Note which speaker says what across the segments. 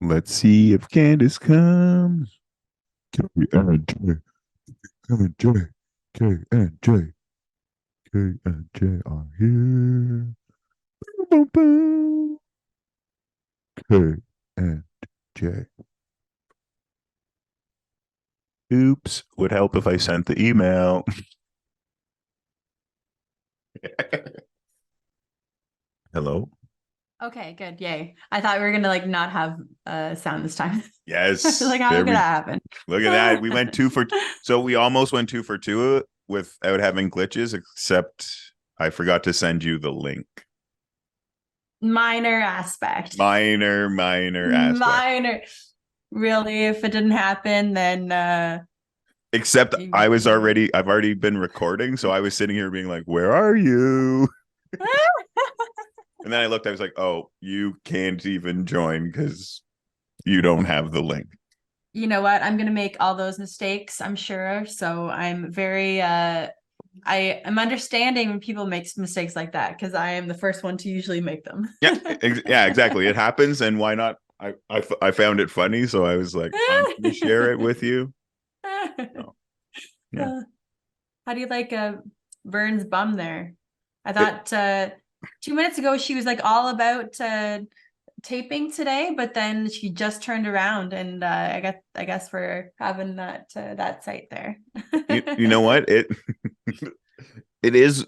Speaker 1: Let's see if Candace comes. K and J, K and J, K and J, K and J are here. Boom, boom. K and J. Oops, would help if I sent the email. Hello.
Speaker 2: Okay, good. Yay. I thought we were gonna like not have sound this time.
Speaker 1: Yes,
Speaker 2: Like, how
Speaker 1: there
Speaker 2: could
Speaker 1: we
Speaker 2: that happen?
Speaker 1: look at that. We went two for so we almost went two for two without having glitches, except I forgot to send you the link.
Speaker 2: Minor aspect.
Speaker 1: Minor aspect.
Speaker 2: Minor. Really, if it didn't happen, then
Speaker 1: Except I've already been recording, so I was sitting here being like, "Where are you?" And then I looked, I was like, "Oh, you can't even join because you don't have the link."
Speaker 2: you know what? I'm gonna make all those mistakes, I'm sure. So I'm very I am understanding when people make mistakes like that because I am the first one to usually make them.
Speaker 1: Yeah, yeah, exactly. It happens, and why not? I found it funny, so I was like, "I'm going to share it with you." So, yeah.
Speaker 2: How do you like Vern's bum there? I
Speaker 1: It,
Speaker 2: thought 2 minutes ago she was like all about taping today, but then she just turned around and I guess we're having that site there.
Speaker 1: you know what? It it is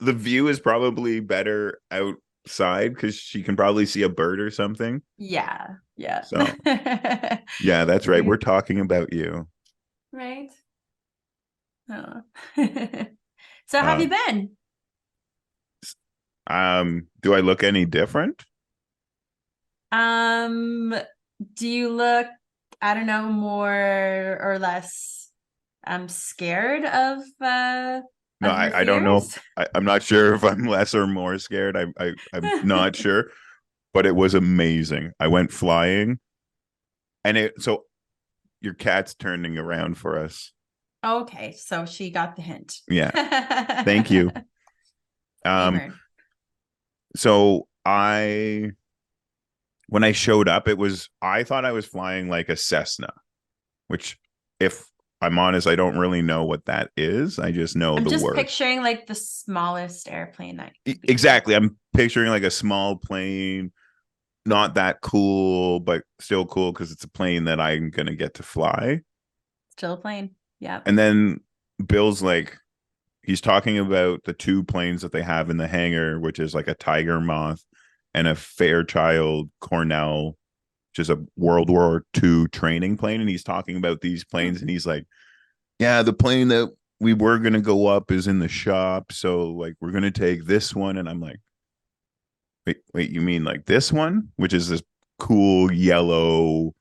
Speaker 1: the view is probably better outside because she can probably see a bird or something.
Speaker 2: Yeah, yeah.
Speaker 1: So yeah, that's right. We're talking about you.
Speaker 2: Right. Oh. So how have you
Speaker 1: Um,
Speaker 2: been?
Speaker 1: do I look any different?
Speaker 2: Um, do you look, I don't know, more or less scared
Speaker 1: No,
Speaker 2: of your
Speaker 1: I don't know.
Speaker 2: fears?
Speaker 1: I'm not sure if I'm less or more scared. I'm not sure, but it was amazing. I went flying, and it so your cat's turning around for us.
Speaker 2: Okay, so she got the hint.
Speaker 1: Yeah, thank you. Um,
Speaker 2: Gamer.
Speaker 1: so I when I showed up, I thought I was flying like a Cessna, which if I'm honest, I don't really know what that is. I just know
Speaker 2: I'm
Speaker 1: the
Speaker 2: just
Speaker 1: word.
Speaker 2: picturing like the smallest airplane that could be.
Speaker 1: Exactly. I'm picturing like a small plane, not that cool, but still cool because it's a plane that I'm gonna get to fly.
Speaker 2: Still a plane. Yeah.
Speaker 1: And then Bill's like, he's talking about the two planes that they have in the hangar, which is like a Tiger Moth and a Fairchild Cornell, which is a World War II training plane. And he's talking about these
Speaker 2: Oh,
Speaker 1: planes, and he's like, "Yeah, the plane that we were gonna go up is in the shop, so like we're gonna take this one." And I'm like, wait, you mean like this one, which is this cool yellow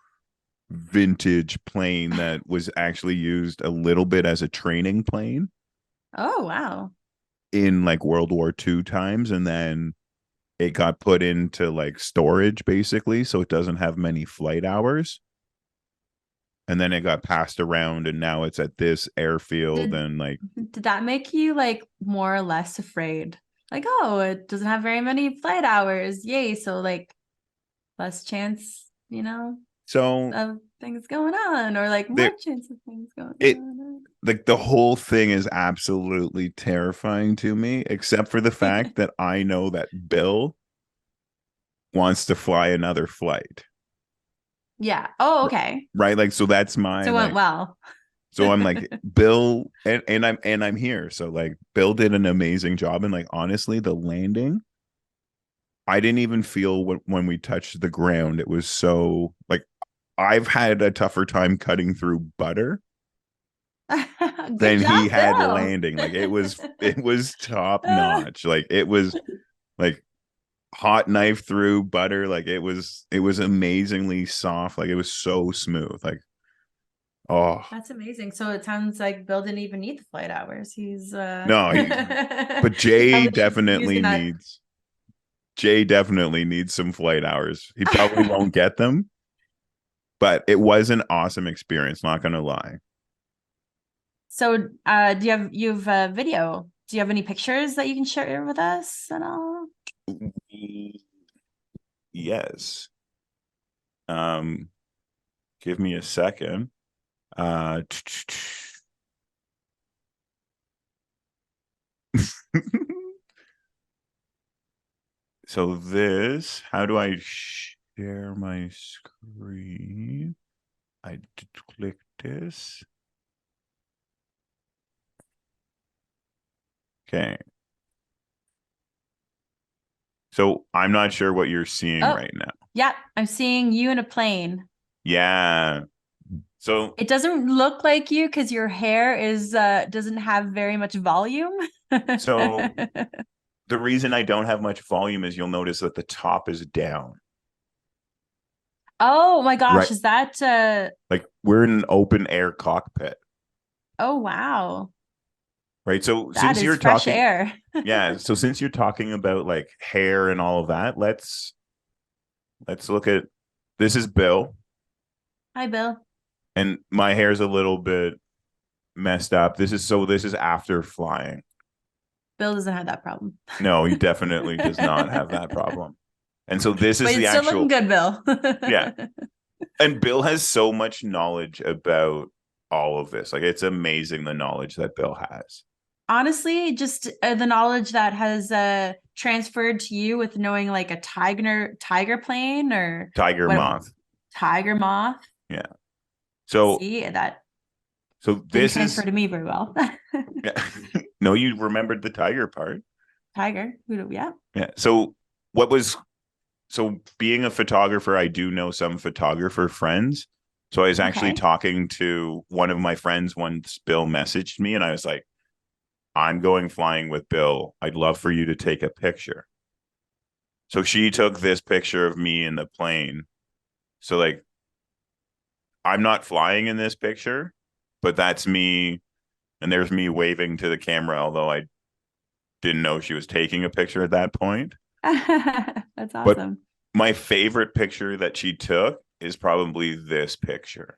Speaker 1: vintage plane that was actually used a little bit as a training plane
Speaker 2: oh wow.
Speaker 1: in like World War II times, and then it got put into like storage basically, so it doesn't have many flight hours. And then it got passed around, and now it's at this airfield,
Speaker 2: Did
Speaker 1: and like,
Speaker 2: did that make you like more or less afraid? Like, oh, it doesn't have very many flight hours. Yay. So like less chance,
Speaker 1: so
Speaker 2: of things going on, or like more
Speaker 1: there
Speaker 2: chance of things going
Speaker 1: it
Speaker 2: on.
Speaker 1: like the whole thing is absolutely terrifying to me, except for the fact that I know that Bill wants to fly another flight.
Speaker 2: Yeah. Oh, okay.
Speaker 1: Right? Like, so that's my
Speaker 2: So it went
Speaker 1: like,
Speaker 2: well.
Speaker 1: so I'm like, Bill, and I'm here. So like Bill did an amazing job. And like honestly, the landing, I didn't even feel when we touched the ground. It was so like I've had a tougher time cutting through butter
Speaker 2: Good
Speaker 1: than he
Speaker 2: job,
Speaker 1: had
Speaker 2: Bill.
Speaker 1: landing. Like it was top notch. Like it was like hot knife through butter. Like it was amazingly soft. Like it was so smooth. Like, oh
Speaker 2: That's amazing. So it sounds like Bill didn't even need the flight hours. He's
Speaker 1: no, but
Speaker 2: probably just using that.
Speaker 1: Jay definitely needs some flight hours. He probably won't get them, but it was an awesome experience, not gonna lie.
Speaker 2: So do you have a video? Do you have any pictures that you can share with us and all?
Speaker 1: Yes. Um, give me a second. Uh, so this, how do I share my screen? I click this. Okay. So I'm not sure what you're seeing
Speaker 2: Oh,
Speaker 1: right now.
Speaker 2: yeah, I'm seeing you in a plane.
Speaker 1: Yeah. So
Speaker 2: It doesn't look like you because your hair is doesn't have very much volume.
Speaker 1: so the reason I don't have much volume is you'll notice that the top is down.
Speaker 2: Oh my
Speaker 1: Right.
Speaker 2: gosh, is that
Speaker 1: Like we're in an open air cockpit.
Speaker 2: oh wow.
Speaker 1: Right. So
Speaker 2: That
Speaker 1: since
Speaker 2: is
Speaker 1: you're
Speaker 2: fresh
Speaker 1: talking,
Speaker 2: air.
Speaker 1: yeah, so since you're talking about like hair and all of that, let's look at this is Bill,
Speaker 2: Hi, Bill.
Speaker 1: and my hair's a little bit messed up. This is after flying.
Speaker 2: Bill doesn't have that problem.
Speaker 1: No, he definitely does not have that problem. And so this
Speaker 2: But
Speaker 1: is the
Speaker 2: it's still looking
Speaker 1: actual,
Speaker 2: good, Bill.
Speaker 1: yeah. And Bill has so much knowledge about all of this. Like it's amazing the knowledge that Bill has.
Speaker 2: Honestly, just the knowledge that has transferred to you with knowing like a tiger plane or
Speaker 1: Tiger
Speaker 2: what
Speaker 1: moth.
Speaker 2: tiger moth.
Speaker 1: Yeah. So
Speaker 2: See, that
Speaker 1: so
Speaker 2: didn't
Speaker 1: this
Speaker 2: transfer
Speaker 1: is
Speaker 2: to me very well.
Speaker 1: yeah. No, you remembered the tiger part.
Speaker 2: Tiger, yeah.
Speaker 1: Yeah. So what was so being a photographer, I do know some photographer friends. So I was actually
Speaker 2: Okay.
Speaker 1: talking to one of my friends once Bill messaged me and I was like, I'm going flying with Bill. I'd love for you to take a picture. So she took this picture of me in the plane. So like I'm not flying in this picture, but that's me and there's me waving to the camera, although I didn't know she was taking a picture at that point.
Speaker 2: That's
Speaker 1: But
Speaker 2: awesome.
Speaker 1: my favorite picture that she took is probably this picture.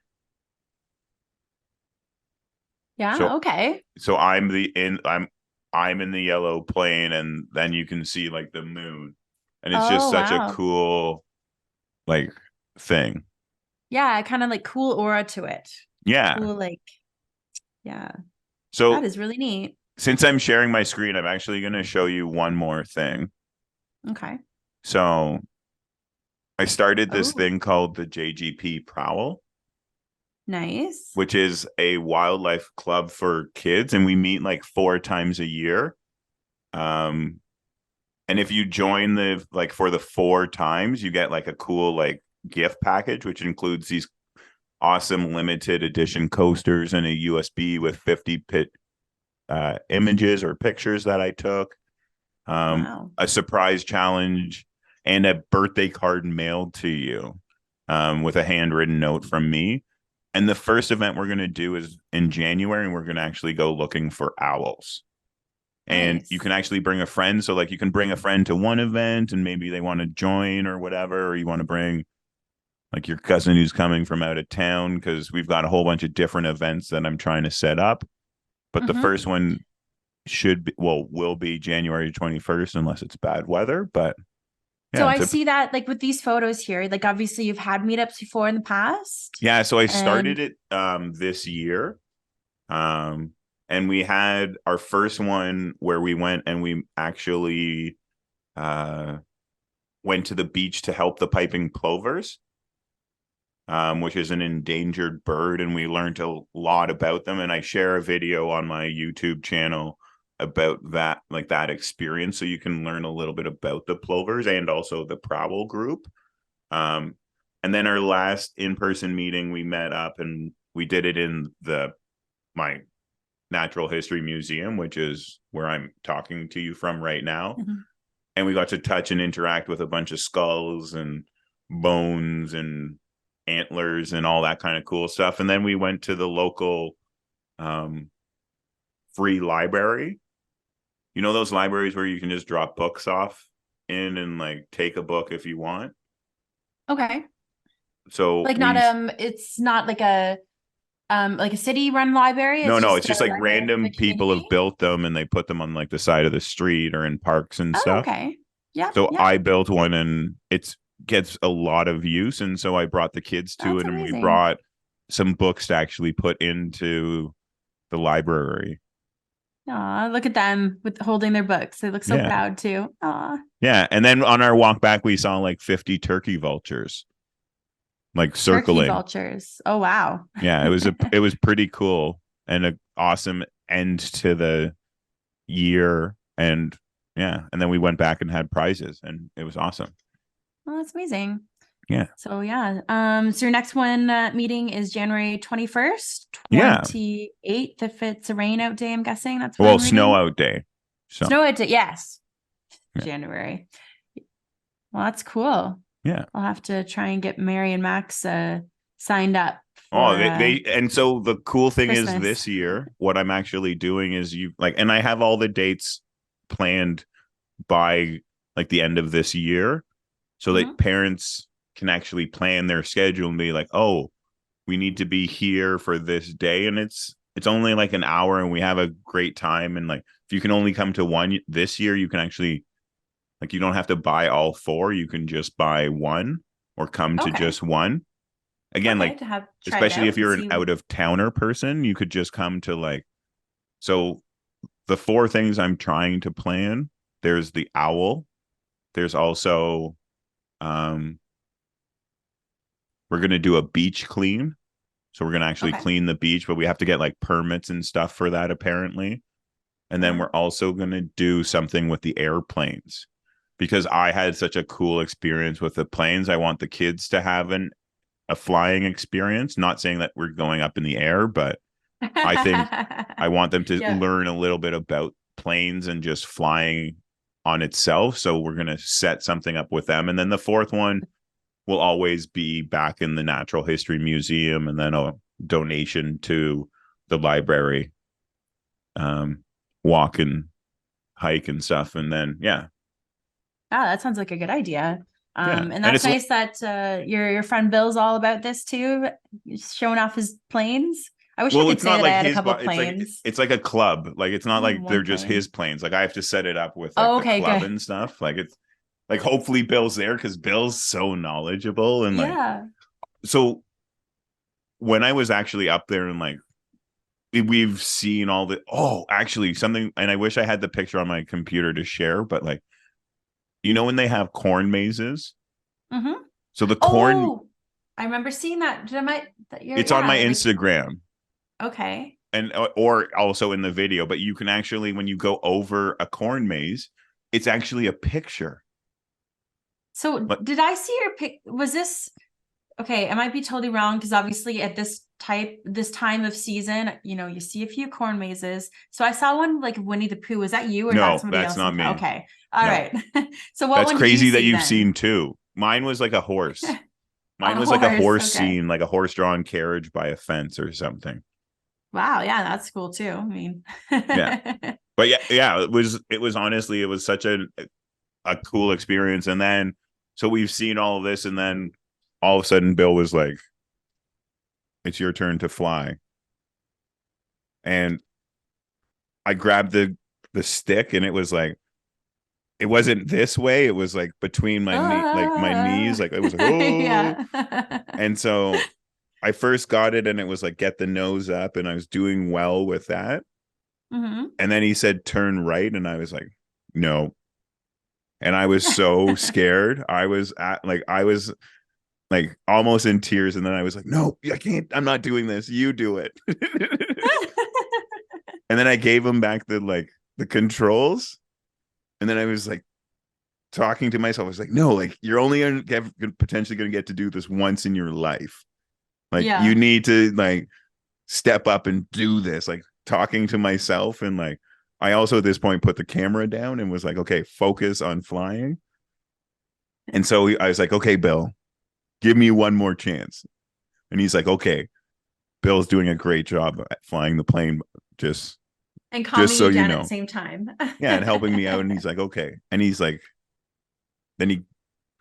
Speaker 2: Yeah,
Speaker 1: So
Speaker 2: okay.
Speaker 1: so I'm in the yellow plane and then you can see like the moon. And it's just
Speaker 2: Oh,
Speaker 1: such a
Speaker 2: wow.
Speaker 1: cool like thing.
Speaker 2: Yeah, kind of like cool aura to it.
Speaker 1: Yeah.
Speaker 2: Cool, like, yeah, that
Speaker 1: So
Speaker 2: is really neat.
Speaker 1: since I'm sharing my screen, I'm actually going to show you one more thing.
Speaker 2: Okay.
Speaker 1: So I started this
Speaker 2: Oh,
Speaker 1: thing called the JGP Prowl,
Speaker 2: nice.
Speaker 1: which is a wildlife club for kids, and we meet like 4 times a year. Um, and if you join the like for the 4 times, you get like a cool like gift package, which includes these awesome limited edition coasters and a USB with 50 images or pictures that I took,
Speaker 2: Wow.
Speaker 1: a surprise challenge, and a birthday card mailed to you with a handwritten note from me. And the first event we're going to do is in January, and we're going to actually go looking for owls. And you
Speaker 2: Nice.
Speaker 1: can actually bring a friend. So, like, you can bring a friend to one event and maybe they want to join or whatever, or you want to bring like your cousin who's coming from out of town because we've got a whole bunch of different events that I'm trying to set up. But the
Speaker 2: Mm-hmm.
Speaker 1: first one should be will be January 21st unless it's bad weather. But
Speaker 2: So
Speaker 1: yeah,
Speaker 2: I see that like with these photos here, like obviously you've had meetups before in the past.
Speaker 1: yeah. So I started
Speaker 2: And
Speaker 1: it this year, um, and we had our first one where we went and we actually uh, went to the beach to help the piping plovers, which is an endangered bird, and we learned a lot about them. And I share a video on my YouTube channel about that, like that experience, so you can learn a little bit about the plovers and also the Prowl group. Um, and then our last in-person meeting, we met up and we did it in the my natural history museum, which is where I'm talking to you from right now.
Speaker 2: Mhm.
Speaker 1: And we got to touch and interact with a bunch of skulls and bones and antlers and all that kind of cool stuff. And then we went to the local um, free library. You know those libraries where you can just drop books off in and like take a book if you want.
Speaker 2: Okay.
Speaker 1: So
Speaker 2: Like not
Speaker 1: we
Speaker 2: it's not like a city run library.
Speaker 1: no
Speaker 2: It's
Speaker 1: no,
Speaker 2: just
Speaker 1: it's just like
Speaker 2: the
Speaker 1: random people
Speaker 2: community.
Speaker 1: have built them and they put them on like the side of the street or in parks and
Speaker 2: Oh,
Speaker 1: stuff.
Speaker 2: okay. Yep,
Speaker 1: So
Speaker 2: yep.
Speaker 1: I built one and it's gets a lot of use. And so I brought the kids to
Speaker 2: That's
Speaker 1: it, and we
Speaker 2: amazing.
Speaker 1: brought some books to actually put into the library.
Speaker 2: Aw, look at them with holding their books. They look so
Speaker 1: Yeah.
Speaker 2: proud too. Aw,
Speaker 1: Yeah. And then on our walk back, we saw like 50 turkey vultures like
Speaker 2: turkey
Speaker 1: circling.
Speaker 2: vultures. Oh, wow.
Speaker 1: Yeah, it was pretty cool and a awesome end to the year. And yeah, and then we went back and had prizes, and it was awesome.
Speaker 2: Well, that's amazing.
Speaker 1: Yeah.
Speaker 2: So yeah. So your next one meeting is January 21st,
Speaker 1: Yeah.
Speaker 2: 28th, if it's a rain out day, I'm guessing. That's what
Speaker 1: Well,
Speaker 2: I'm
Speaker 1: snow
Speaker 2: reading.
Speaker 1: out day. So
Speaker 2: Snow out day, yes.
Speaker 1: yeah.
Speaker 2: January. Well, that's cool.
Speaker 1: Yeah.
Speaker 2: I'll have to try and get Mary and Max signed up
Speaker 1: Oh,
Speaker 2: for
Speaker 1: and so the cool thing is
Speaker 2: Christmas.
Speaker 1: this year, what I'm actually doing is you like, and I have all the dates planned by like the end of this year, so that
Speaker 2: Mhm.
Speaker 1: parents can actually plan their schedule and be like, oh, we need to be here for this day, and it's only like an hour, and we have a great time. And like, if you can only come to one this year, you can actually like, you don't have to buy all four, you can just buy one or come to
Speaker 2: Okay.
Speaker 1: just one. Again,
Speaker 2: Okay.
Speaker 1: like,
Speaker 2: To have try it
Speaker 1: especially if
Speaker 2: out and
Speaker 1: you're an
Speaker 2: see.
Speaker 1: out of towner person, you could just come to like, so the four things I'm trying to plan, there's the owl, there's also um we're going to do a beach clean. So we're going to actually
Speaker 2: Okay.
Speaker 1: clean the beach, but we have to get like permits and stuff for that apparently. And then
Speaker 2: Uh,
Speaker 1: we're also going to do something with the airplanes, because I had such a cool experience with the planes. I want the kids to have a flying experience. Not saying that we're going up in the air, but I think I want them to
Speaker 2: yeah.
Speaker 1: learn a little bit about planes and just flying on itself. So we're going to set something up with them. And then the fourth one will always be back in the Natural History Museum, and then a donation to the library, um, walk and hike and stuff. And then, yeah,
Speaker 2: Oh, that sounds like a good idea.
Speaker 1: yeah.
Speaker 2: And
Speaker 1: And
Speaker 2: that's
Speaker 1: it's,
Speaker 2: nice that your friend Bill's all about this too, showing off his planes. I wish I
Speaker 1: well,
Speaker 2: could
Speaker 1: it's
Speaker 2: say
Speaker 1: not
Speaker 2: that I
Speaker 1: like
Speaker 2: had a
Speaker 1: his,
Speaker 2: couple
Speaker 1: it's
Speaker 2: planes.
Speaker 1: like a club. Like, it's not
Speaker 2: I have
Speaker 1: like they're
Speaker 2: one
Speaker 1: just his
Speaker 2: plane.
Speaker 1: planes. Like, I have to set it up with like
Speaker 2: Oh,
Speaker 1: the
Speaker 2: okay,
Speaker 1: club
Speaker 2: good.
Speaker 1: and stuff. Like, it's like, hopefully Bill's there, because Bill's so knowledgeable. And like,
Speaker 2: Yeah.
Speaker 1: so when I was actually up there, and like, we've seen all the, oh, actually something, and I wish I had the picture on my computer to share, but like, you know, when they have corn mazes,
Speaker 2: Mm-hmm.
Speaker 1: so the corn,
Speaker 2: Oh, I remember seeing that. Did I might that you're
Speaker 1: it's on my
Speaker 2: yeah, like
Speaker 1: Instagram,
Speaker 2: okay.
Speaker 1: and or also in the video, but you can actually, when you go over a corn maze, it's actually a picture.
Speaker 2: So
Speaker 1: But
Speaker 2: did I see your pic? Was this okay? I might be totally wrong because obviously at this time of season, you see a few corn mazes. So I saw one like Winnie the Pooh. Was that you or is that
Speaker 1: no,
Speaker 2: somebody
Speaker 1: that's
Speaker 2: else in
Speaker 1: not
Speaker 2: the crowd?
Speaker 1: me.
Speaker 2: Okay. All
Speaker 1: No,
Speaker 2: right. So what
Speaker 1: that's
Speaker 2: one did you
Speaker 1: crazy that
Speaker 2: see
Speaker 1: you've
Speaker 2: then?
Speaker 1: seen two. Mine was like a horse. Mine
Speaker 2: A
Speaker 1: was like a
Speaker 2: horse.
Speaker 1: horse
Speaker 2: Okay.
Speaker 1: scene, like a horse-drawn carriage by a fence or something.
Speaker 2: Wow. Yeah, that's cool too. I mean,
Speaker 1: Yeah, but yeah, yeah, it was honestly, it was such a cool experience. And then, so we've seen all of this, and then all of a sudden Bill was like, it's your turn to fly. And I grabbed the stick, and it was like, it wasn't this way, it was like between my knees, like it was like, oh.
Speaker 2: yeah.
Speaker 1: And so I first got it, and it was like, get the nose up, and I was doing well with that.
Speaker 2: hmm
Speaker 1: And then he said turn right, and I was like, no. And I was so scared. I was like almost in tears. And then I was like, no, I can't. I'm not doing this. You do it. And then I gave him back the controls. And then I was like talking to myself. I was like, no, like, you're only potentially going to get to do this once in your life. Like, you
Speaker 2: yeah.
Speaker 1: need to like step up and do this. Like, talking to myself. And like, I also at this point put the camera down and was like, okay, focus on flying. And so I was like, okay, Bill, give me one more chance. And he's like, okay, Bill's doing a great job at flying the plane. Just,
Speaker 2: And
Speaker 1: just
Speaker 2: calming
Speaker 1: so
Speaker 2: you
Speaker 1: you
Speaker 2: down at the
Speaker 1: know.
Speaker 2: same time.
Speaker 1: Yeah. And helping me out. And he's like, okay. And he's like, then he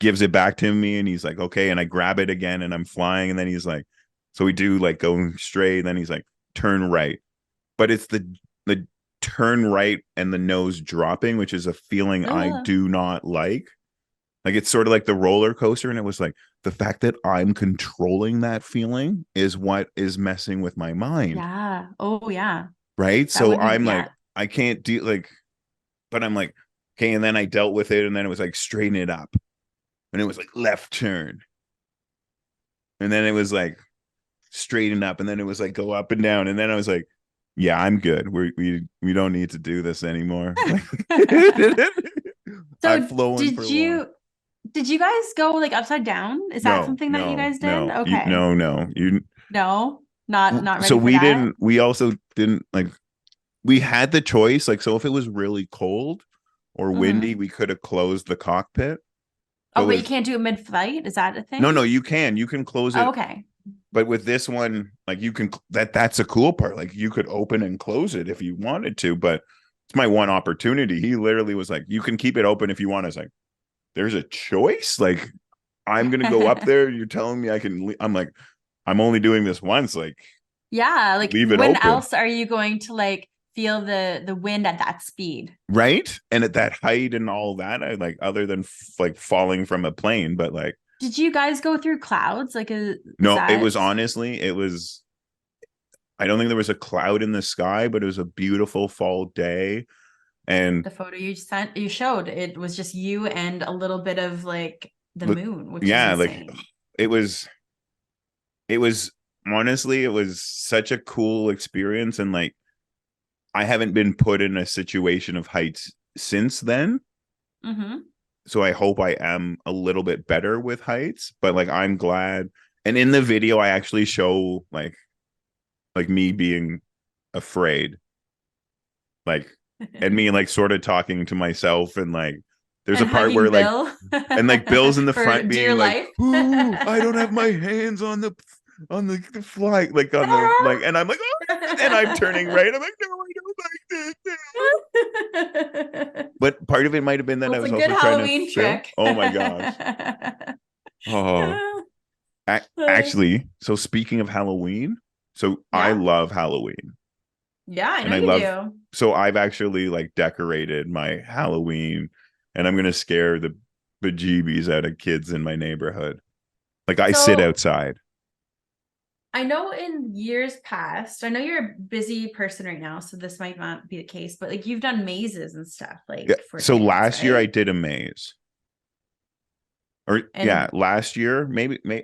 Speaker 1: gives it back to me, and he's like, okay. And I grab it again, and I'm flying. And then he's like, so we do like going straight. And then he's like, turn right. But it's the turn right and the nose dropping, which is a feeling I
Speaker 2: Ugh.
Speaker 1: do not like. Like it's sort of like the roller coaster, and it was like the fact that I'm controlling that feeling is what is messing with my mind,
Speaker 2: Yeah. Oh, yeah.
Speaker 1: right?
Speaker 2: That
Speaker 1: So
Speaker 2: would be,
Speaker 1: I'm like,
Speaker 2: yeah.
Speaker 1: I can't do like, but I'm like, okay, and then I dealt with it, and then it was like straighten it up, and it was like left turn, and then it was like straighten up, and then it was like go up and down, and then I was like, yeah, I'm good. We don't need to do this anymore. Like I've
Speaker 2: So
Speaker 1: flown for long.
Speaker 2: did you guys go like upside down? Is that
Speaker 1: No,
Speaker 2: something that you
Speaker 1: no,
Speaker 2: guys did?
Speaker 1: no, you
Speaker 2: Okay.
Speaker 1: no, no. You
Speaker 2: No, not
Speaker 1: so
Speaker 2: ready for that.
Speaker 1: we also didn't like we had the choice, like so if it was really cold or windy,
Speaker 2: Hmm.
Speaker 1: we could have closed the cockpit. But
Speaker 2: Oh, but you
Speaker 1: with
Speaker 2: can't do it mid-flight? Is that a
Speaker 1: no, no,
Speaker 2: thing?
Speaker 1: you can close
Speaker 2: Oh,
Speaker 1: it,
Speaker 2: okay.
Speaker 1: but with this one, like you can that's a cool part. Like you could open and close it if you wanted to, but it's my one opportunity. He literally was like, you can keep it open if you want. I was like, there's a choice. Like I'm gonna go up there. You're telling me I can. I'm like, I'm only doing this once. Like
Speaker 2: Yeah, like
Speaker 1: leave it
Speaker 2: when
Speaker 1: open,
Speaker 2: else are you going to like feel the wind at that speed?
Speaker 1: right? And at that height and all that, I like other than like falling from a plane, but like
Speaker 2: Did you guys go through clouds? Like, is
Speaker 1: no, it
Speaker 2: that
Speaker 1: was honestly, it was. I don't think there was a cloud in the sky, but it was a beautiful fall day, and
Speaker 2: the photo you sent, you showed? It was just you and a little bit of like the moon, which is
Speaker 1: yeah, like
Speaker 2: insane.
Speaker 1: it was it was honestly it was such a cool experience, and like I haven't been put in a situation of heights since then,
Speaker 2: Hmm.
Speaker 1: so I hope I am a little bit better with heights, but like I'm glad. And in the video I actually show like me being afraid, like and me like sort of talking to myself, and like there's a
Speaker 2: And
Speaker 1: part
Speaker 2: hugging
Speaker 1: where like
Speaker 2: Bill
Speaker 1: and like Bill's in the
Speaker 2: for
Speaker 1: front
Speaker 2: dear
Speaker 1: being like,
Speaker 2: life.
Speaker 1: "Ooh, I don't have my hands on the flight, like on the like," and I'm like, "Oh," and I'm turning right. I'm like, "No, I don't like this." But part of it might have been that
Speaker 2: Well,
Speaker 1: I
Speaker 2: it's
Speaker 1: was
Speaker 2: a good
Speaker 1: also trying to
Speaker 2: Halloween
Speaker 1: film.
Speaker 2: trick.
Speaker 1: Oh my gosh. Oh, actually, so speaking of Halloween, so I
Speaker 2: Yeah.
Speaker 1: love Halloween,
Speaker 2: Yeah, I know
Speaker 1: and I
Speaker 2: you
Speaker 1: love.
Speaker 2: do.
Speaker 1: So I've actually like decorated my Halloween, and I'm gonna scare the bejeebies out of kids in my neighborhood. Like I sit
Speaker 2: So
Speaker 1: outside.
Speaker 2: I know in years past, I know you're a busy person right now, so this might not be the case, but like you've done mazes and stuff
Speaker 1: Yeah.
Speaker 2: like for
Speaker 1: So
Speaker 2: kids,
Speaker 1: last year I
Speaker 2: right?
Speaker 1: did a maze. Or yeah,
Speaker 2: And
Speaker 1: last year,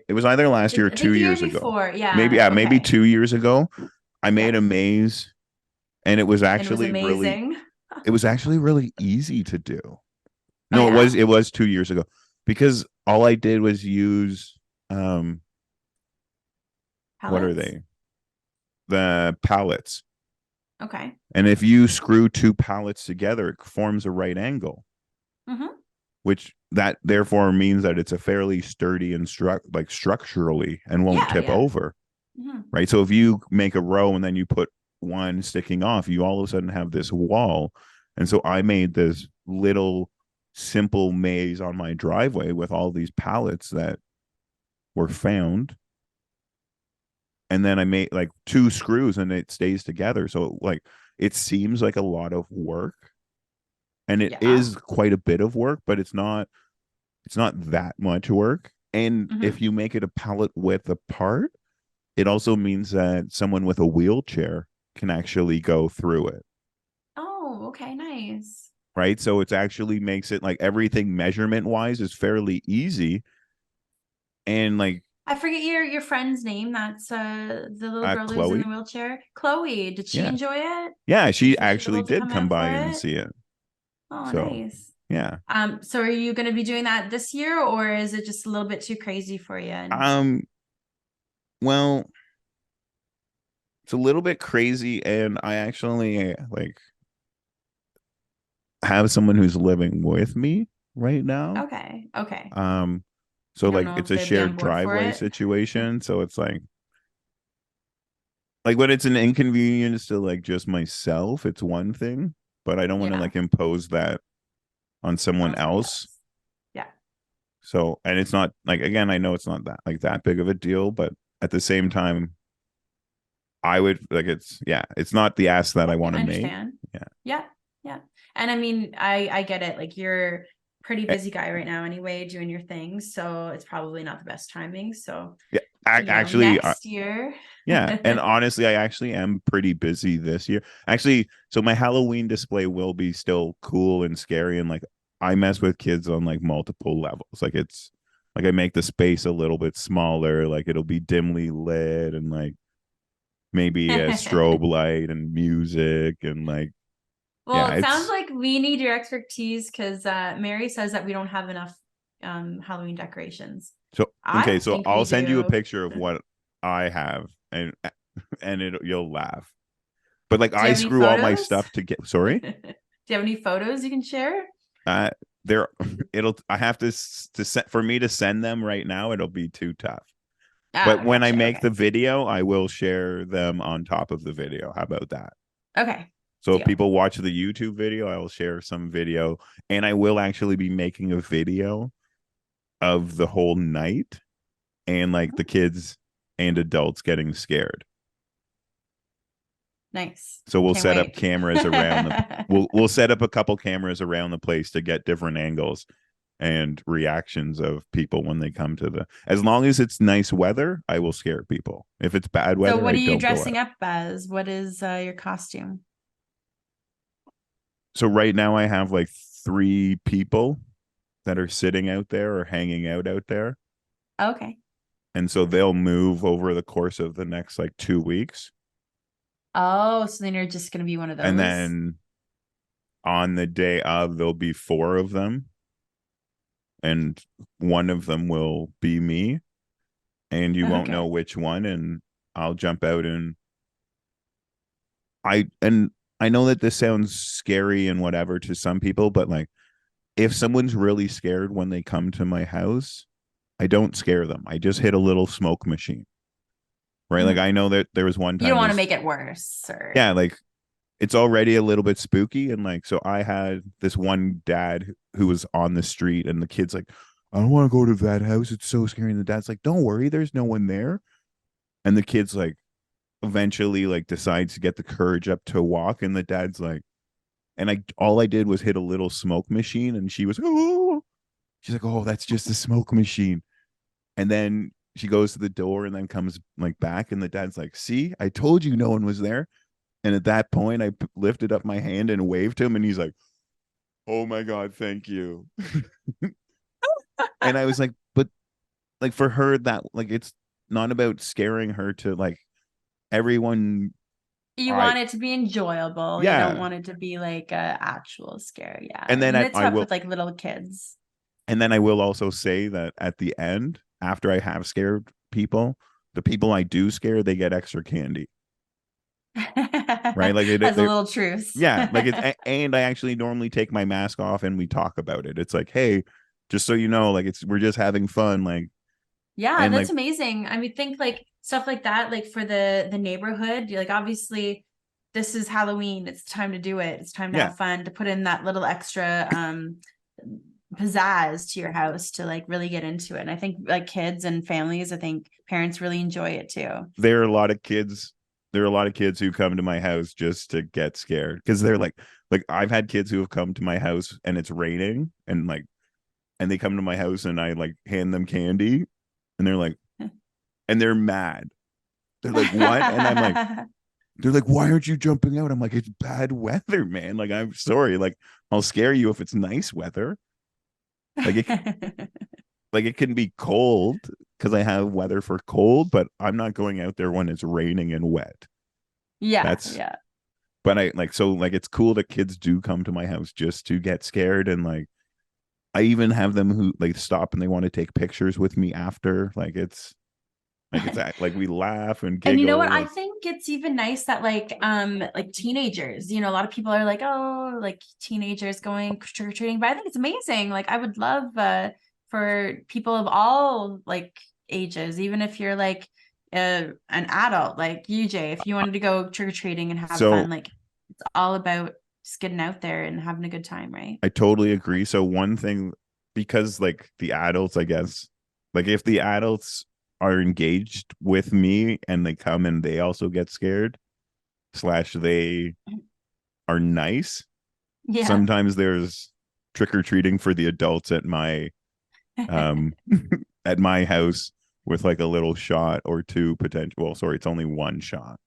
Speaker 1: it was either last year or
Speaker 2: I
Speaker 1: two
Speaker 2: think the year
Speaker 1: years ago.
Speaker 2: before,
Speaker 1: Maybe
Speaker 2: yeah,
Speaker 1: yeah, maybe
Speaker 2: okay.
Speaker 1: 2 years ago. I
Speaker 2: Yeah.
Speaker 1: made a maze, and
Speaker 2: And it was amazing.
Speaker 1: it was actually really easy to do.
Speaker 2: Oh
Speaker 1: No,
Speaker 2: yeah?
Speaker 1: it was 2 years ago, because all I did was use um what are
Speaker 2: Pellets?
Speaker 1: they? The pallets.
Speaker 2: Okay.
Speaker 1: And if you screw two pallets together, it forms a right angle,
Speaker 2: Mm-hmm.
Speaker 1: which that therefore means that it's a fairly sturdy and like structurally and won't
Speaker 2: Yeah,
Speaker 1: tip
Speaker 2: yeah.
Speaker 1: over,
Speaker 2: Mm-hmm.
Speaker 1: right? So if you make a row and then you put one sticking off, you all of a sudden have this wall. And so I made this little simple maze on my driveway with all these pallets that were found. And then I made like two screws and it stays together. So like it seems like a lot of work, and it
Speaker 2: Yeah.
Speaker 1: is quite a bit of work, but it's not that much work. And if
Speaker 2: Mm-hmm.
Speaker 1: you make it a pallet width apart, it also means that someone with a wheelchair can actually go through it.
Speaker 2: Oh, okay, nice.
Speaker 1: Right. So it's actually makes it like everything measurement wise is fairly easy. And like
Speaker 2: I forget your friend's name. That's the little girl who's in the
Speaker 1: Chloe.
Speaker 2: wheelchair. Chloe, did she
Speaker 1: Yeah.
Speaker 2: enjoy it?
Speaker 1: Yeah.
Speaker 2: Was
Speaker 1: She
Speaker 2: she
Speaker 1: actually
Speaker 2: able to
Speaker 1: did
Speaker 2: come
Speaker 1: come
Speaker 2: out
Speaker 1: by
Speaker 2: for
Speaker 1: and
Speaker 2: it?
Speaker 1: see it.
Speaker 2: Oh,
Speaker 1: So
Speaker 2: nice.
Speaker 1: yeah.
Speaker 2: So are you going to be doing that this year, or is it just a little bit too crazy for you? And
Speaker 1: Um, well, it's a little bit crazy, and I actually like have someone who's living with me right now.
Speaker 2: okay, okay.
Speaker 1: Um, so
Speaker 2: You don't
Speaker 1: like
Speaker 2: know
Speaker 1: it's
Speaker 2: if
Speaker 1: a
Speaker 2: they'd be on
Speaker 1: shared
Speaker 2: board for
Speaker 1: driveway
Speaker 2: it.
Speaker 1: situation. So it's like when it's an inconvenience to like just myself, it's one thing, but I don't want to
Speaker 2: Yeah,
Speaker 1: like impose that on someone
Speaker 2: on somebody
Speaker 1: else.
Speaker 2: else. Yeah.
Speaker 1: So, and it's not like again, I know it's not that like that big of a deal, but at the same time, I would like it's yeah, it's not the ask that I
Speaker 2: Yeah,
Speaker 1: want to
Speaker 2: I
Speaker 1: make.
Speaker 2: understand.
Speaker 1: Yeah.
Speaker 2: Yeah, yeah. And I mean, I get it. Like you're pretty
Speaker 1: Eh,
Speaker 2: busy guy right now anyway, doing your things. So it's probably not the best timing. So,
Speaker 1: Yeah, actually,
Speaker 2: next year.
Speaker 1: yeah, and honestly, I actually am pretty busy this year. Actually, so my Halloween display will be still cool and scary, and like I mess with kids on like multiple levels. Like it's like I make the space a little bit smaller, like it'll be dimly lit and like maybe a strobe light and music and like
Speaker 2: Well,
Speaker 1: yeah,
Speaker 2: it sounds
Speaker 1: it's
Speaker 2: like we need your expertise because Mary says that we don't have enough Halloween decorations.
Speaker 1: so
Speaker 2: I
Speaker 1: okay, so
Speaker 2: think we
Speaker 1: I'll send you a
Speaker 2: do.
Speaker 1: picture of what I have and it you'll laugh. But like
Speaker 2: Do you
Speaker 1: I
Speaker 2: have any
Speaker 1: screw all my
Speaker 2: photos?
Speaker 1: stuff to get sorry.
Speaker 2: Do you have any photos you can share?
Speaker 1: Uh, there, it'll. I have to set for me to send them right now. It'll be too tough. But
Speaker 2: Ah,
Speaker 1: when I
Speaker 2: gotcha.
Speaker 1: make the
Speaker 2: Okay.
Speaker 1: video, I will share them on top of the video. How about that?
Speaker 2: Okay.
Speaker 1: So if
Speaker 2: Deal.
Speaker 1: people watch the YouTube video, I will share some video, and I will actually be making a video of the whole night and like the kids and adults getting scared.
Speaker 2: Nice.
Speaker 1: So we'll
Speaker 2: Can't
Speaker 1: set up
Speaker 2: wait.
Speaker 1: cameras around the. We'll set up a couple cameras around the place to get different angles and reactions of people when they come to the as long as it's nice weather, I will scare people. If it's bad
Speaker 2: So
Speaker 1: weather,
Speaker 2: what
Speaker 1: I
Speaker 2: are you
Speaker 1: don't go
Speaker 2: dressing
Speaker 1: out.
Speaker 2: up as? What is your costume?
Speaker 1: So right now I have like three people that are sitting out there or hanging out there.
Speaker 2: Okay.
Speaker 1: And so they'll move over the course of the next like 2 weeks.
Speaker 2: Oh, so then you're just gonna be one of
Speaker 1: And
Speaker 2: those?
Speaker 1: then on the day of, there'll be four of them. And one of them will be me. And you won't know
Speaker 2: Okay.
Speaker 1: which one. And I'll jump out and and I know that this sounds scary and whatever to some people, but like if someone's really scared when they come to my house, I don't scare them. I just hit a little smoke machine. Right? Like
Speaker 2: Mhm.
Speaker 1: I know that there was one
Speaker 2: You
Speaker 1: time
Speaker 2: don't want to
Speaker 1: this
Speaker 2: make it worse, or
Speaker 1: yeah, like it's already a little bit spooky and like so I had this one dad who was on the street and the kid's like, I don't want to go to that house. It's so scary. And the dad's like, don't worry, there's no one there. And the kid's like eventually like decides to get the courage up to walk and the dad's like and I all I did was hit a little smoke machine and she was oh she's like oh that's just a smoke machine and then she goes to the door and then comes like back and the dad's like see I told you no one was there and at that point I lifted up my hand and waved to him and he's like oh my god thank you and I was like but like for her that like it's not about scaring her to like everyone
Speaker 2: you
Speaker 1: I
Speaker 2: want it to be enjoyable. You don't
Speaker 1: yeah
Speaker 2: want it to be like a actual scare. Yeah.
Speaker 1: and then
Speaker 2: And it's
Speaker 1: I
Speaker 2: tough
Speaker 1: will
Speaker 2: with like little kids.
Speaker 1: and then I will also say that at the end, after I have scared people, the people I do scare, they get extra candy, right? Like
Speaker 2: As a little truce.
Speaker 1: yeah, like it's, and I actually normally take my mask off and we talk about it. It's like, hey, just so you know, like we're just having fun, like,
Speaker 2: Yeah,
Speaker 1: and
Speaker 2: that's
Speaker 1: like,
Speaker 2: amazing. I mean, think like stuff like that, like for the neighborhood, you're like obviously this is Halloween. It's time to do it. It's time to
Speaker 1: yeah,
Speaker 2: have fun, to put in that little extra pizzazz to your house to like really get into it. And I think like kids and families, I think parents really enjoy it too.
Speaker 1: there are a lot of kids, there are a lot of kids who come to my house just to get scared because they're like I've had kids who have come to my house and it's raining and like, and they come to my house and I like hand them candy and they're like, and they're mad. They're like, what? And I'm like, they're like, why aren't you jumping out? I'm like, it's bad weather, man. Like, I'm sorry. Like, I'll scare you if it's nice weather. Like like it can be cold because I have weather for cold, but I'm not going out there when it's raining and wet.
Speaker 2: Yeah,
Speaker 1: That's
Speaker 2: yeah.
Speaker 1: but I like so like it's cool that kids do come to my house just to get scared and like I even have them who like stop and they want to take pictures with me after. Like it's like we laugh and
Speaker 2: And you know what?
Speaker 1: giggle
Speaker 2: I
Speaker 1: like
Speaker 2: think it's even nice that like teenagers, a lot of people are like, oh, like teenagers going trick-or-treating, but I think it's amazing. Like I would love for people of all like ages, even if you're like an adult like you, Jay, if you wanted to go trick-or-treating and have fun,
Speaker 1: so
Speaker 2: like it's all about just getting out there and having a good time, right?
Speaker 1: I totally agree. So one thing, because like the adults, I guess, like if the adults are engaged with me and they come and they also get scared, slash they are nice.
Speaker 2: Yeah.
Speaker 1: Sometimes there's trick or treating for the adults um at my house with like a little shot or two potential. Well, sorry, it's only one shot,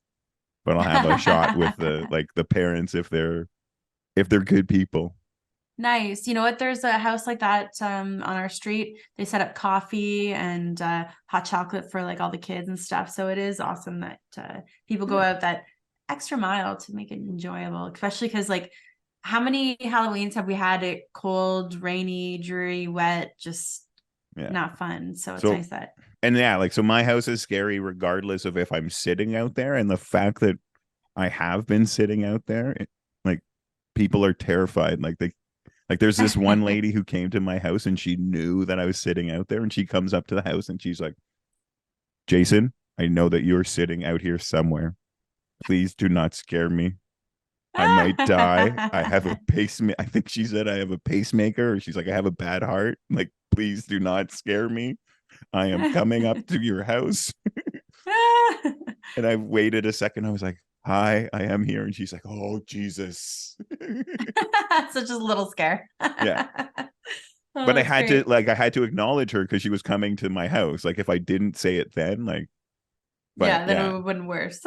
Speaker 1: but I'll have a shot with the parents if they're good people.
Speaker 2: Nice. You know what? There's a house like that on our street. They set up coffee and hot chocolate for like all the kids and stuff. So it is awesome that people go
Speaker 1: Yeah.
Speaker 2: out that extra mile to make it enjoyable, especially because like how many Halloweens have we had it cold, rainy, dreary, wet, just
Speaker 1: Yeah.
Speaker 2: not fun. So it's
Speaker 1: So
Speaker 2: nice that
Speaker 1: and yeah, like so my house is scary regardless of if I'm sitting out there, and the fact that I have been sitting out there, like people are terrified. Like there's this one lady who came to my house and she knew that I was sitting out there, and she comes up to the house and she's like, "Jason, I know that you're sitting out here somewhere. Please do not scare me. I might die. I have a pacemaker." I think she said I have a pacemaker, or she's like, "I have a bad heart. Like, please do not scare me. I am coming up to your house." And I waited a second. I was like, "Hi, I am here." And she's like, "Oh, Jesus."
Speaker 2: Such a little scare.
Speaker 1: Yeah.
Speaker 2: Oh,
Speaker 1: But
Speaker 2: that's great.
Speaker 1: I had to acknowledge her because she was coming to my house. Like if I didn't say it then, like, but
Speaker 2: Yeah, then it
Speaker 1: yeah,
Speaker 2: would have been worse.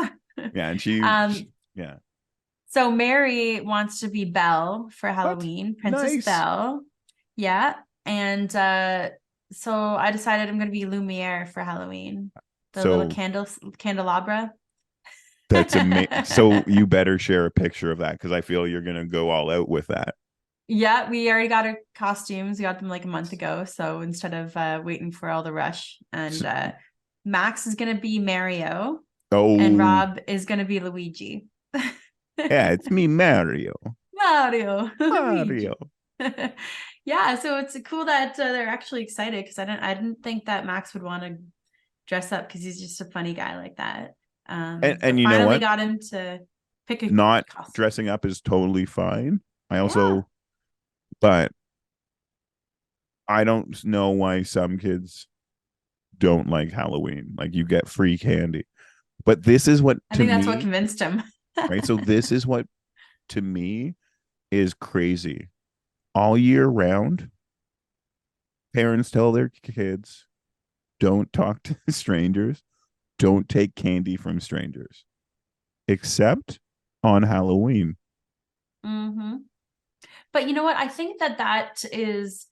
Speaker 1: yeah. And
Speaker 2: Um,
Speaker 1: yeah.
Speaker 2: so Mary wants to be Belle for
Speaker 1: What?
Speaker 2: Halloween, Princess
Speaker 1: Nice.
Speaker 2: Belle. Yeah. And so I decided I'm gonna be Lumiere for Halloween. The little
Speaker 1: So
Speaker 2: candelabra.
Speaker 1: that's amazing. So you better share a picture of that because I feel you're gonna go all out with that.
Speaker 2: Yeah, we already got our costumes. We got them like a month ago. So instead of waiting for all the rush, and
Speaker 1: So,
Speaker 2: Max is gonna be Mario, and
Speaker 1: oh,
Speaker 2: Rob is gonna be Luigi.
Speaker 1: yeah, it's me, Mario.
Speaker 2: Mario,
Speaker 1: Mario.
Speaker 2: Luigi. Yeah, so it's cool that they're actually excited because I didn't think that Max would want to dress up because he's just a funny guy like that.
Speaker 1: And
Speaker 2: But
Speaker 1: you know
Speaker 2: finally
Speaker 1: what?
Speaker 2: got him to pick a
Speaker 1: Not
Speaker 2: costume.
Speaker 1: dressing up is totally fine. I
Speaker 2: Yeah.
Speaker 1: also, but I don't know why some kids don't like Halloween. Like you get free candy. But this is what
Speaker 2: I
Speaker 1: to
Speaker 2: think that's what
Speaker 1: me,
Speaker 2: convinced him.
Speaker 1: right? So this is what to me is crazy. All year round, parents tell their kids, don't talk to strangers, don't take candy from strangers, except on Halloween.
Speaker 2: Hmm. But you know what? I think that that is,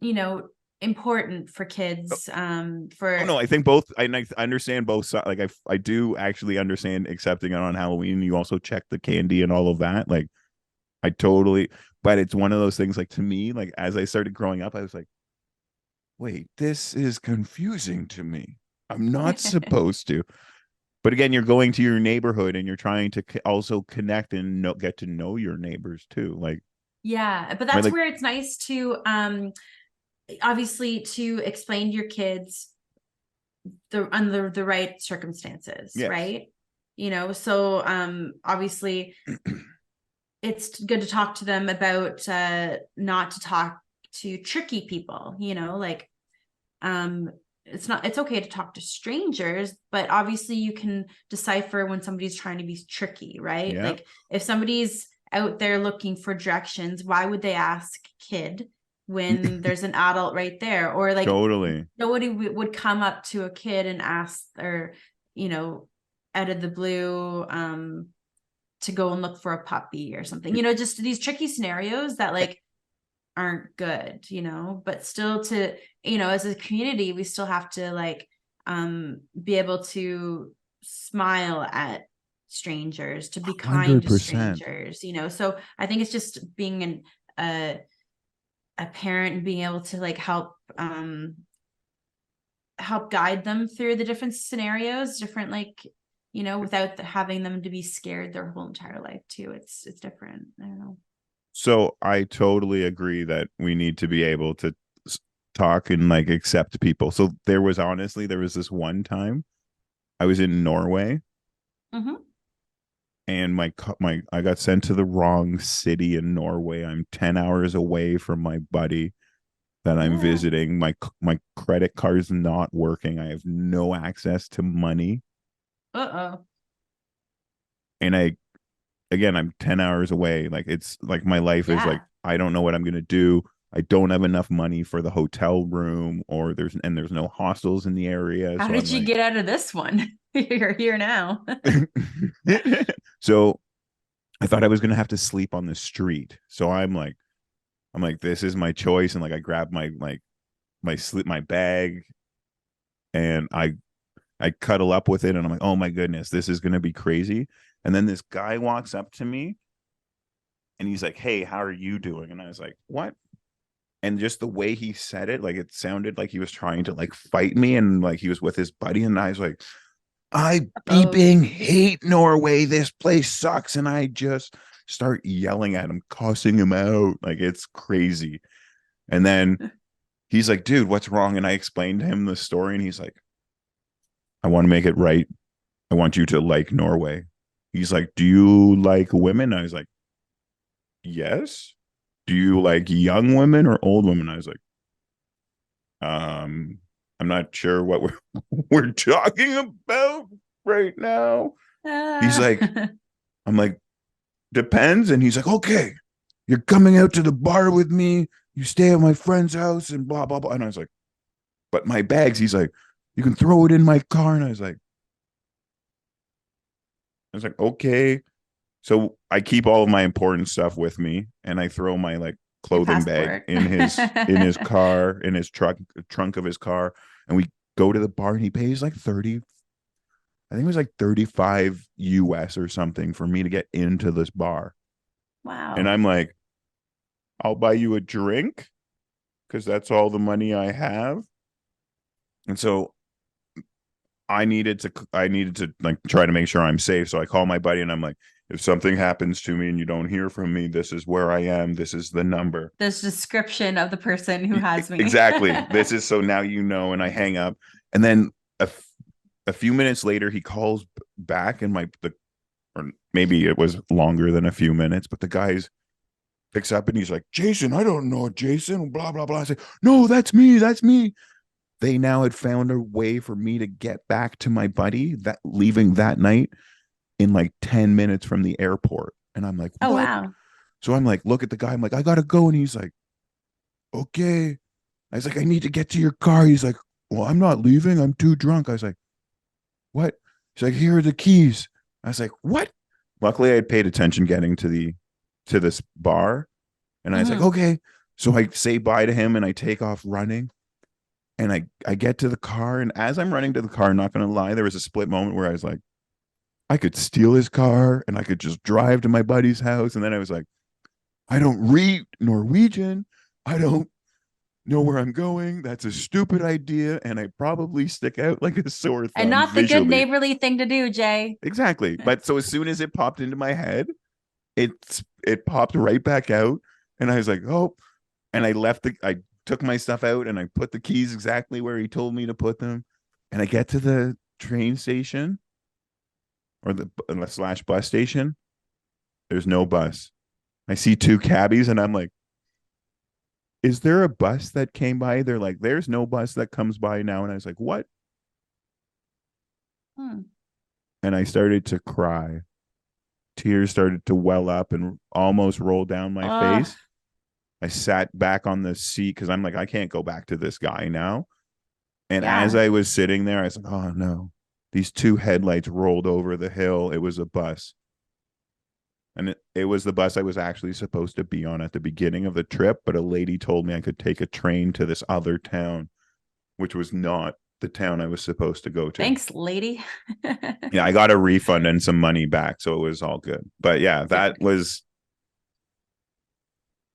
Speaker 2: you know, important for kids.
Speaker 1: Oh
Speaker 2: For
Speaker 1: no, I think both. I understand both sides. Like I do actually understand accepting it on Halloween. You also check the candy and all of that. Like I totally. But it's one of those things. Like to me, like as I started growing up, I was like, wait, this is confusing to me. I'm not supposed to. But again, you're going to your neighborhood and you're trying to also connect and get to know your neighbors too. Like
Speaker 2: yeah, but
Speaker 1: right,
Speaker 2: that's
Speaker 1: like
Speaker 2: where it's nice to obviously to explain to your kids the under the right circumstances,
Speaker 1: yes,
Speaker 2: right? You know, so obviously it's good to talk to them about not to talk to tricky people, you know, like um it's okay to talk to strangers, but obviously you can decipher when somebody's trying to be tricky, right?
Speaker 1: yeah,
Speaker 2: Like if somebody's out there looking for directions, why would they ask kid when there's an adult right there? Or like
Speaker 1: totally.
Speaker 2: nobody would come up to a kid and ask, or you know, out of the blue to go and look for a puppy or something, you know, just these tricky scenarios that like aren't good, you know, but still to, you know, as a community, we still have to like be able to smile at strangers, to be kind to
Speaker 1: 100%.
Speaker 2: strangers, you know. So I think it's just being a parent and being able to like help guide them through the different scenarios, different like, you know, without having them to be scared their whole entire life too. It's different. I don't know.
Speaker 1: So I totally agree that we need to be able to talk and like accept people. So there was this one time I was in Norway
Speaker 2: Mm-hmm.
Speaker 1: and my I got sent to the wrong city in Norway. I'm 10 hours away from my buddy that I'm
Speaker 2: Yeah.
Speaker 1: visiting. My credit card's not working. I have no access to money.
Speaker 2: Uh-oh.
Speaker 1: And I again, I'm 10 hours away. Like it's like my life is like
Speaker 2: Yeah.
Speaker 1: I don't know what I'm going to do. I don't have enough money for the hotel room, or there's no hostels in the area.
Speaker 2: How
Speaker 1: So
Speaker 2: did
Speaker 1: I'm
Speaker 2: you
Speaker 1: like,
Speaker 2: get out of this one? You're here now.
Speaker 1: so I thought I was going to have to sleep on the street. So I'm like, this is my choice. And like, I grabbed my bag, and I cuddle up with it, and I'm like, oh my goodness, this is going to be crazy. And then this guy walks up to me, and he's like, hey, how are you doing? And I was like, what? And just the way he said it, like, it sounded like he was trying to like fight me, and like he was with his buddy. And I was like, I
Speaker 2: Oh,
Speaker 1: beeping hate Norway. This place sucks. And I just start yelling at him, cussing him out. Like, it's crazy. And then he's like, dude, what's wrong? And I explained to him the story, and he's like, I want to make it right. I want you to like Norway. He's like, do you like women? I was like, yes. Do you like young women or old women? I was like, I'm not sure what we're talking about right now. He's
Speaker 2: ah.
Speaker 1: like, I'm like, depends. And he's like, okay, you're coming out to the bar with me. You stay at my friend's house and blah, blah, blah. And I was like, but my bags, he's like, you can throw it in my car. And I was like, okay. So I keep all of my important stuff with me, and I throw my like
Speaker 2: Your
Speaker 1: clothing bag
Speaker 2: passport.
Speaker 1: in his car, in his trunk of his car. And we go to the bar, and he pays like 30, I think it was like 35 US or something for me to get into this bar. And
Speaker 2: Wow.
Speaker 1: I'm like, I'll buy you a drink because that's all the money I have. And so I needed to like try to make sure I'm safe. So I call my buddy, and I'm like, if something happens to me and you don't hear from me, this is where I am. This is the number.
Speaker 2: This description of the person who has me.
Speaker 1: Exactly. This is so now you know. And I hang up. And then a few minutes later, he calls back, and or maybe it was longer than a few minutes, but the guy's picks up, and he's like, Jason, I don't know Jason, blah, blah, blah. I say, no, that's me. That's me. They now had found a way for me to get back to my buddy that leaving that night in like 10 minutes from the airport. And I'm like,
Speaker 2: Oh,
Speaker 1: what?
Speaker 2: wow.
Speaker 1: So I'm like, look at the guy. I'm like, I gotta go. And he's like, okay. I was like, I need to get to your car. He's like, well, I'm not leaving. I'm too drunk. I was like, what? He's like, here are the keys. I was like, what? Luckily, I had paid attention getting to this bar. And I was like,
Speaker 2: Hmm.
Speaker 1: okay. So I say bye to him, and I take off running. And I get to the car. And as I'm running to the car, not gonna lie, there was a split moment where I was like, I could steal his car, and I could just drive to my buddy's house. And then I was like, I don't read Norwegian. I don't know where I'm going. That's a stupid idea. And I probably stick out like a sore
Speaker 2: And
Speaker 1: thumb
Speaker 2: not the good
Speaker 1: visually.
Speaker 2: neighborly thing to do, Jay.
Speaker 1: Exactly. But so as soon as it popped into my head, it popped right back out. And I was like, oh, and I took my stuff out, and I put the keys exactly where he told me to put them. And I get to the train station, or the slash bus station. There's no bus. I see two cabbies, and I'm like, is there a bus that came by? They're like, there's no bus that comes by now. And I was like, what?
Speaker 2: Hmm.
Speaker 1: And I started to cry. Tears started to well up and almost roll down my
Speaker 2: Oh,
Speaker 1: face. I sat back on the seat because I'm like, I can't go back to this guy now. And as
Speaker 2: yeah.
Speaker 1: I was sitting there, I was like, oh no, these two headlights rolled over the hill. It was a bus. And it was the bus I was actually supposed to be on at the beginning of the trip. But a lady told me I could take a train to this other town, which was not the town I was supposed to go to.
Speaker 2: Thanks, lady.
Speaker 1: Yeah, I got a refund and some money back. So it was all good. But yeah,
Speaker 2: Good.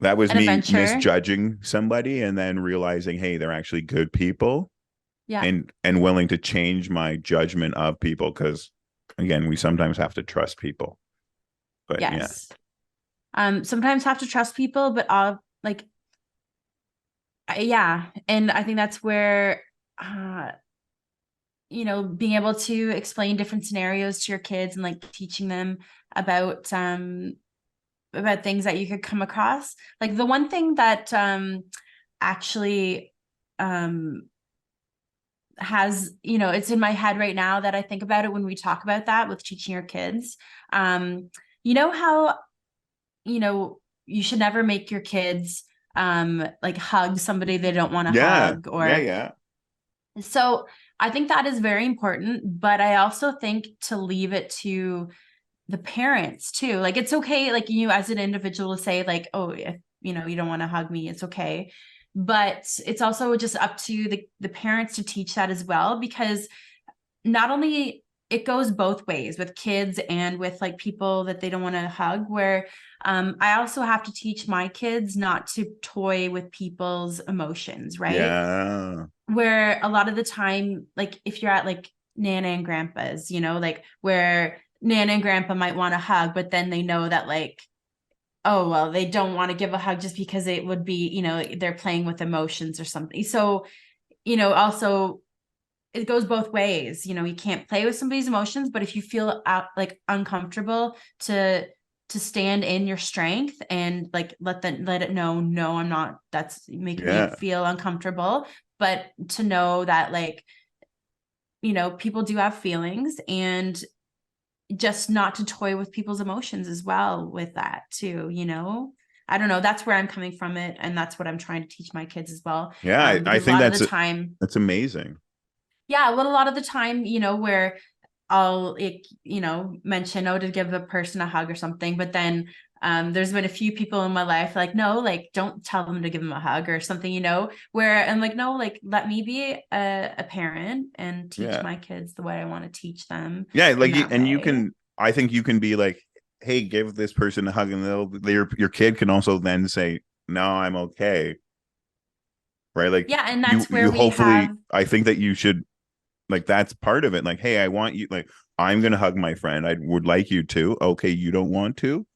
Speaker 1: that was
Speaker 2: An
Speaker 1: me
Speaker 2: adventure.
Speaker 1: misjudging somebody, and then realizing, hey, they're actually good people,
Speaker 2: Yeah.
Speaker 1: and willing to change my judgment of people, because again, we sometimes have to trust people. But yeah.
Speaker 2: Yes. Sometimes have to trust people, but like yeah. And I think that's where uh being able to explain different scenarios to your kids and like teaching them about about things that you could come across. Like the one thing that actually um has, it's in my head right now that I think about it when we talk about that with teaching your kids. Um, you know how, you know, you should never make your kids like hug somebody they don't want to
Speaker 1: Yeah.
Speaker 2: hug,
Speaker 1: Yeah.
Speaker 2: or
Speaker 1: Yeah.
Speaker 2: so I think that is very important, but I also think to leave it to the parents too. Like it's okay, like you as an individual to say like, oh, if you don't want to hug me, it's okay. But it's also just up to the parents to teach that as well, because not only it goes both ways with kids and with like people that they don't want to hug, where I also have to teach my kids not to toy with people's emotions, right?
Speaker 1: Yeah.
Speaker 2: Where a lot of the time, like if you're at like Nana and Grandpa's, like where Nana and Grandpa might want to hug, but then they know that like, oh, well, they don't want to give a hug just because it would be, they're playing with emotions or something. So, also it goes both ways. You can't play with somebody's emotions, but if you feel like uncomfortable to stand in your strength and like let it know, no, I'm not, that's making me
Speaker 1: Yeah.
Speaker 2: feel uncomfortable. But to know that like, people do have feelings, and just not to toy with people's emotions as well with that too. I don't know, that's where I'm coming from it, and that's what I'm trying to teach my kids as well.
Speaker 1: Yeah. I
Speaker 2: Because a
Speaker 1: think
Speaker 2: lot of the time,
Speaker 1: that's amazing.
Speaker 2: yeah, well, a lot of the time, where I'll, mention, oh, to give a person a hug or something, but then there's been a few people in my life like, no, like, don't tell them to give them a hug or something, where I'm like, no, like, let me be a parent and teach
Speaker 1: Yeah.
Speaker 2: my kids the way I want to teach them
Speaker 1: Yeah.
Speaker 2: in
Speaker 1: Like,
Speaker 2: that
Speaker 1: and you
Speaker 2: way.
Speaker 1: can, I think you can be like, hey, give this person a hug, and your kid can also then say, no, I'm okay. Right. Like
Speaker 2: Yeah, and
Speaker 1: you,
Speaker 2: that's where we
Speaker 1: hopefully,
Speaker 2: have,
Speaker 1: I think that you should, like, that's part of it. Like, hey, I want you, like, I'm going to hug my friend. I would like you to. Okay. You don't want to.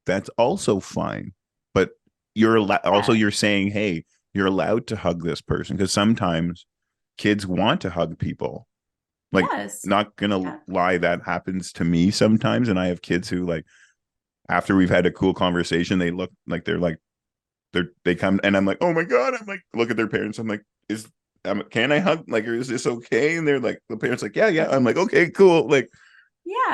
Speaker 1: That's also fine. But also,
Speaker 2: yeah,
Speaker 1: you're saying, hey, you're allowed to hug this person, because sometimes kids want to hug people. Like,
Speaker 2: yes,
Speaker 1: not gonna
Speaker 2: yeah,
Speaker 1: lie, that happens to me sometimes. And I have kids who, like, after we've had a cool conversation, they look like they come, and I'm like, oh my God. I'm like, look at their parents. I'm like, can I hug? Like, or is this okay? And they're like, the parents like, yeah, yeah. I'm like, okay, cool. Like,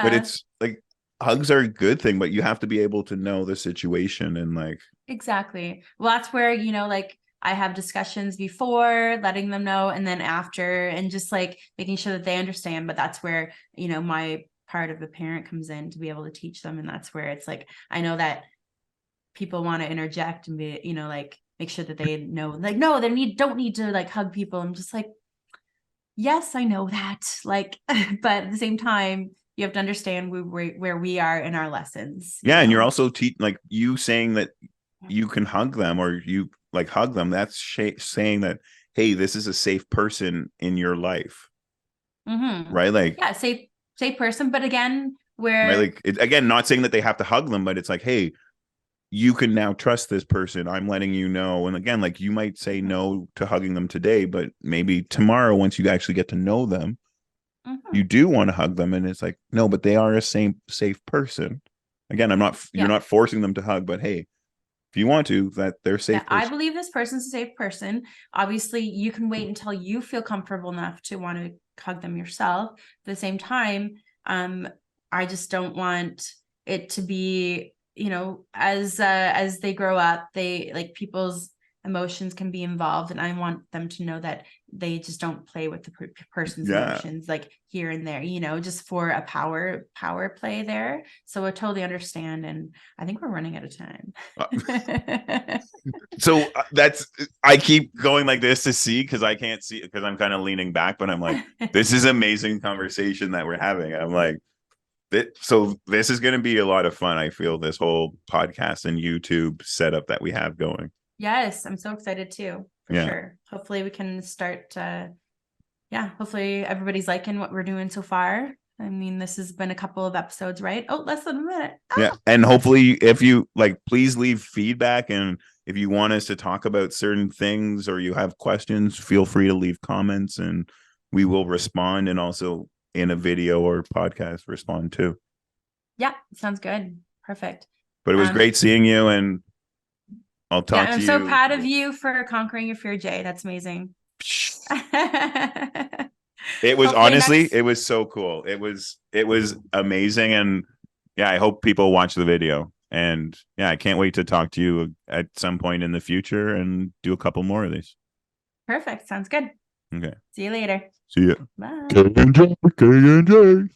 Speaker 1: but
Speaker 2: yeah.
Speaker 1: it's like, hugs are a good thing, but you have to be able to know the situation and like,
Speaker 2: Exactly. Well, that's where, like I have discussions before, letting them know, and then after, and just like making sure that they understand. But that's where, my part of the parent comes in to be able to teach them. And that's where it's like, I know that people want to interject and be, like make sure that they know, like, no, don't need to like hug people. I'm just like, yes, I know that. Like, but at the same time, you have to understand where we are in our lessons,
Speaker 1: yeah. And you're also like, you saying that you can hug them, or you like hug them. That's saying that, hey, this is a safe person in your life.
Speaker 2: Mm-hmm.
Speaker 1: Right. Like,
Speaker 2: Yeah, safe person. But again,
Speaker 1: right.
Speaker 2: where
Speaker 1: Like, again, not saying that they have to hug them, but it's like, hey, you can now trust this person. I'm letting you know. And again, like, you might say no to hugging them today, but maybe tomorrow, once you actually get to know them, you
Speaker 2: Mhm.
Speaker 1: do want to hug them. And it's like, no, but they are a same safe person. Again, you're
Speaker 2: Yeah,
Speaker 1: not forcing them to hug, but hey, if you want to, that they're a
Speaker 2: yeah,
Speaker 1: safe
Speaker 2: I
Speaker 1: person.
Speaker 2: believe this person's a safe person. Obviously, you can wait until you feel comfortable enough to want to hug them yourself. At the same time, um, I just don't want it to be, as they grow up, they like people's emotions can be involved, and I want them to know that they just don't play with the person's
Speaker 1: Yeah.
Speaker 2: emotions like here and there, just for a power play there. So I totally understand, and I think we're running out of time.
Speaker 1: Uh, so that's, I keep going like this to see, because I can't see, because I'm kind of leaning back, but I'm like, this is amazing conversation that we're having. I'm like, so this is going to be a lot of fun. I feel this whole podcast and YouTube setup that we have going.
Speaker 2: Yes, I'm so excited too, for
Speaker 1: Yeah.
Speaker 2: sure. Hopefully we can start yeah, hopefully everybody's liking what we're doing so far. I mean, this has been a couple of episodes, right? Oh, less than a minute.
Speaker 1: Yeah. And hopefully, if you like, please leave feedback. And if you want us to talk about certain things, or you have questions, feel free to leave comments, and we will respond. And also in a video or podcast, respond too.
Speaker 2: Yeah, sounds good. Perfect.
Speaker 1: But it was
Speaker 2: Um,
Speaker 1: great seeing you. And I'll
Speaker 2: yeah,
Speaker 1: talk
Speaker 2: I'm
Speaker 1: to
Speaker 2: so
Speaker 1: you.
Speaker 2: proud of you for conquering your fear, Jay. That's amazing.
Speaker 1: It was,
Speaker 2: Hopefully
Speaker 1: honestly,
Speaker 2: next,
Speaker 1: it was so cool. It was amazing. And yeah, I hope people watch the video. And yeah, I can't wait to talk to you at some point in the future and do a couple more of these.
Speaker 2: Perfect. Sounds good.
Speaker 1: Okay.
Speaker 2: See you later.
Speaker 1: See ya.
Speaker 2: Bye.
Speaker 1: K and J.